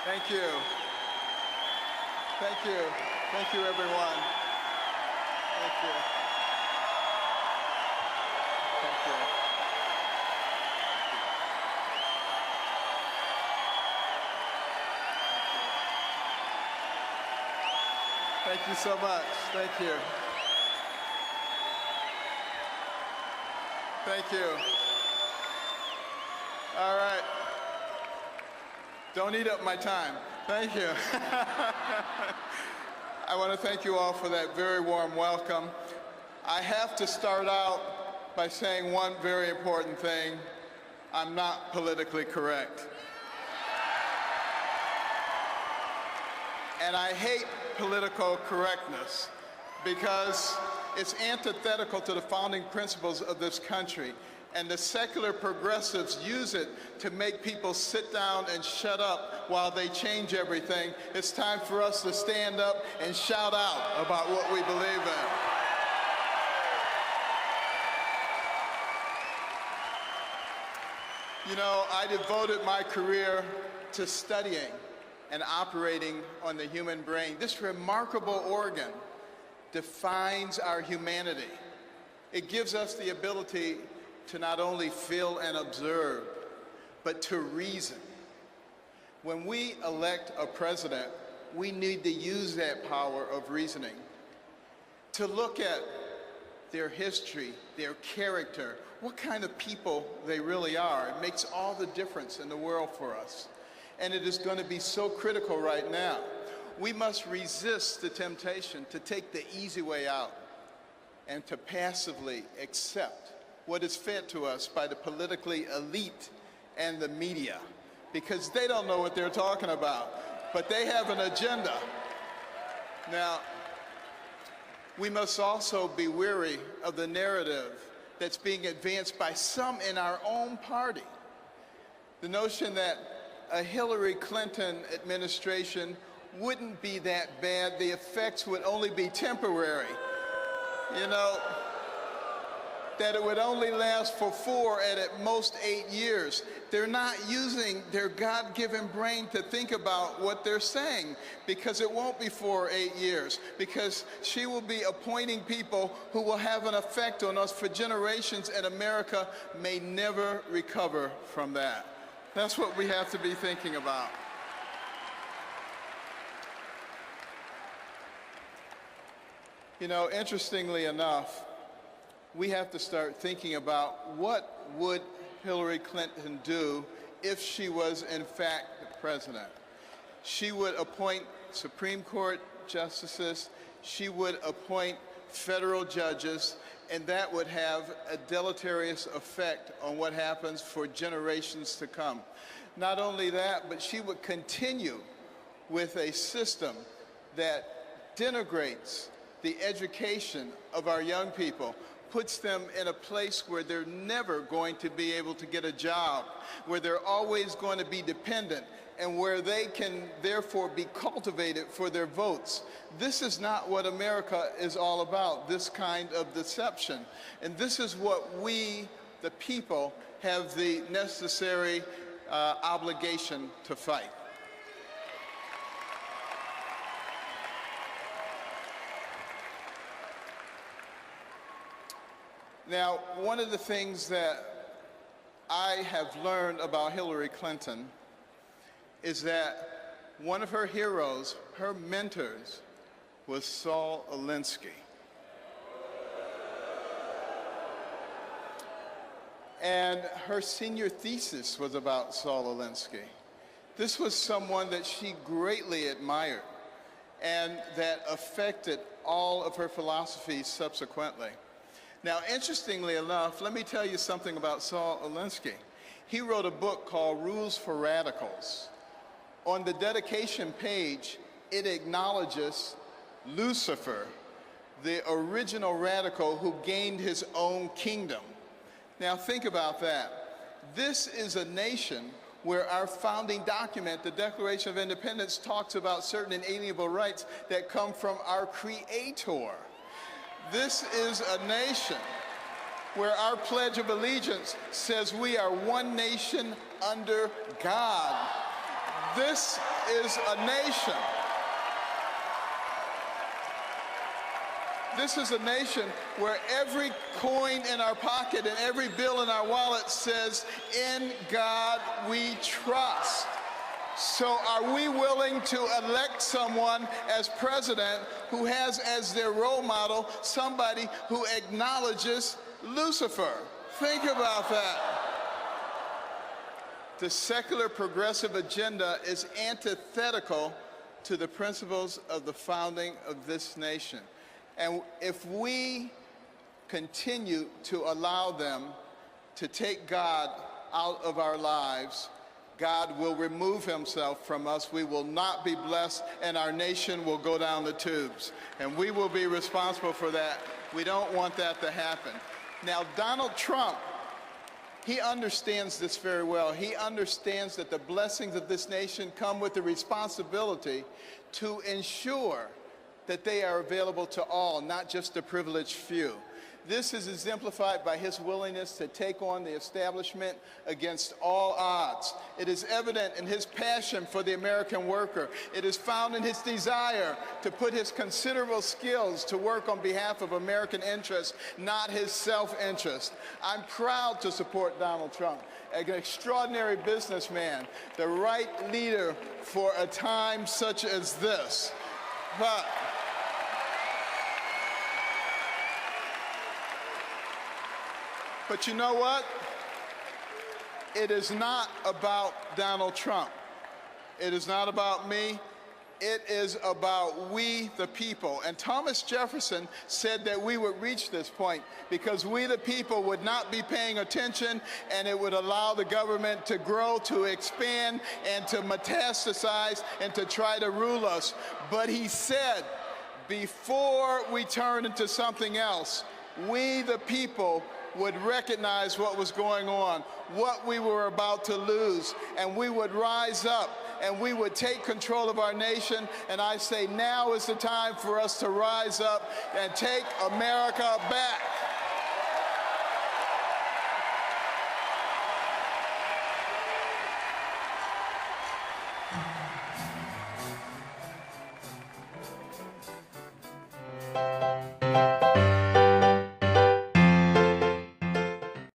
Thank you. Thank you. Thank you, everyone. Thank you. Thank you. Thank you so much. Thank you. Thank you. All right. Don't eat up my time. Thank you. I want to thank you all for that very warm welcome. I have to start out by saying one very important thing. I'm not politically correct. And I hate political correctness because it's antithetical to the founding principles of this country. And the secular progressives use it to make people sit down and shut up while they change everything. It's time for us to stand up and shout out about what we believe in. You know, I devoted my career to studying and operating on the human brain. This remarkable organ defines our humanity. It gives us the ability to not only feel and observe, but to reason. When we elect a president, we need to use that power of reasoning to look at their history, their character, what kind of people they really are. It makes all the difference in the world for us. And it is going to be so critical right now. We must resist the temptation to take the easy way out and to passively accept what is fed to us by the politically elite and the media, because they don't know what they're talking about, but they have an agenda. Now, we must also be wary of the narrative that's being advanced by some in our own party. The notion that a Hilary Clinton administration wouldn't be that bad, the effects would only be temporary. You know, that it would only last for 4 and at most 8 years. They're not using their God-given brain to think about what they're saying, because it won't be 4 or 8 years, because she will be appointing people who will have an effect on us for generations, and America may never recover from that. That's what we have to be thinking about. You know, interestingly enough, we have to start thinking about what would Hilary Clinton do if she was in fact the president. She would appoint Supreme Court justices, she would appoint federal judges, and that would have a deleterious effect on what happens for generations to come. Not only that, but she would continue with a system that denigrates the education of our young people, puts them in a place where they're never going to be able to get a job, where they're always going to be dependent, and where they can therefore be cultivated for their votes. This is not what America is all about, this kind of deception. And this is what we, the people, have the necessary obligation to fight. Now, one of the things that I have learned about Hilary Clinton is that one of her heroes, her mentors, was Saul Alinsky. And her senior thesis was about Saul Alinsky. This was someone that she greatly admired and that affected all of her philosophies subsequently. Now, interestingly enough, let me tell you something about Saul Alinsky. He wrote a book called Rules for Radicals. On the dedication page, it acknowledges Lucifer, the original radical who gained his own kingdom. Now, think about that. This is a nation where our founding document, the Declaration of Independence, talks about certain inalienable rights that come from our Creator. This is a nation where our Pledge of Allegiance says we are one nation under God. This is a nation. This is a nation where every coin in our pocket and every bill in our wallet says, "In God we trust." So are we willing to elect someone as president who has as their role model somebody who acknowledges Lucifer? Think about that. The secular progressive agenda is antithetical to the principles of the founding of this nation. And if we continue to allow them to take God out of our lives, God will remove himself from us. We will not be blessed, and our nation will go down the tubes. And we will be responsible for that. We don't want that to happen. Now, Donald Trump, he understands this very well. He understands that the blessings of this nation come with the responsibility to ensure that they are available to all, not just the privileged few. This is exemplified by his willingness to take on the establishment against all odds. It is evident in his passion for the American worker. It is found in his desire to put his considerable skills to work on behalf of American interests, not his self-interest. I'm proud to support Donald Trump, an extraordinary businessman, the right leader for a time such as this. But you know what? It is not about Donald Trump. It is not about me. It is about we, the people. And Thomas Jefferson said that we would reach this point because we, the people, would not be paying attention, and it would allow the government to grow, to expand, and to metastasize, and to try to rule us. But he said, before we turn into something else, we, the people, would recognize what was going on, what we were about to lose, and we would rise up and we would take control of our nation. And I say now is the time for us to rise up and take America back.